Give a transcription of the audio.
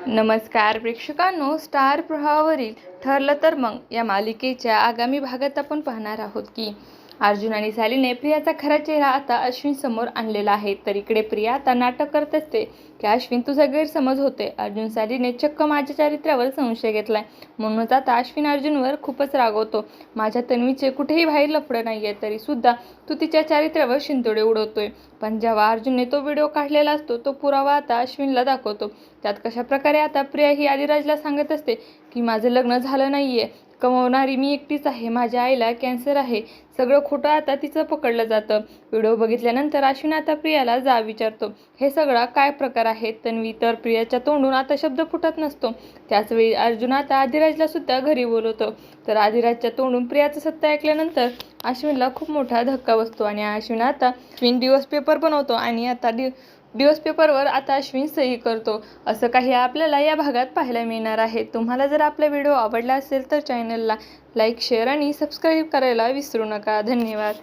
नमस्कार प्रेक्षकांनो, स्टार प्रवाहावरील ठरलं तर मग या मालिकेच्या आगामी भागात आपण पाहणार आहोत की अर्जुन आणि सालीने प्रियाचा खरा चेहरा आता अश्विन समोर आणलेला आहे। तर इकडे प्रिया आता नाटक करत असते की अश्विन तुझा गैरसमज होते, अर्जुन सालीने चक्क माझ्या चारित्र्यावर संशय घेतलाय, म्हणूनच आता अश्विन अर्जुनवर खूपच रागवतो। माझ्या तन्वीचे कुठेही बाहेर लफडं नाहीये, तरी सुद्धा तू तिच्या चारित्र्यावर शिंतोडे उडवतोय। पण जेव्हा अर्जुनने तो व्हिडिओ काढलेला असतो तो पुरावा आता अश्विनला दाखवतो। त्यात कशा प्रकारे आता प्रिया ही आदिराजला सांगत असते की माझं लग्न झालं नाहीये, कमवणारी मी एकटीच आहे, माझ्या आईला कॅन्सर आहे, सगळं खोटं आता तिचं पकडलं जातं। व्हिडिओ बघितल्यानंतर अश्विन आता प्रियाला जाब विचारतो, हे सगळा काय प्रकार आहे? तन्वी तर प्रियाच्या तोंडून आता शब्द फुटत नसतो। त्याचवेळी अर्जुन आता आदिराजला सुद्धा घरी बोलवतो। तर आदिराजच्या तोंडून प्रियाचं सत्य ऐकल्यानंतर अश्विनला खूप मोठा धक्का बसतो आणि अश्विन डिवोर्स पेपर बनवतो आणि आता डिवोर्स पेपरवर आता अश्विन सही करतो। असं काही आपल्याला या भागात पाहायला मिळणार आहे। तुम्हाला जर आपला व्हिडिओ आवडला असेल तर चॅनलला लाईक, शेअर आणि सबस्क्राईब करायला विसरू नका। धन्यवाद।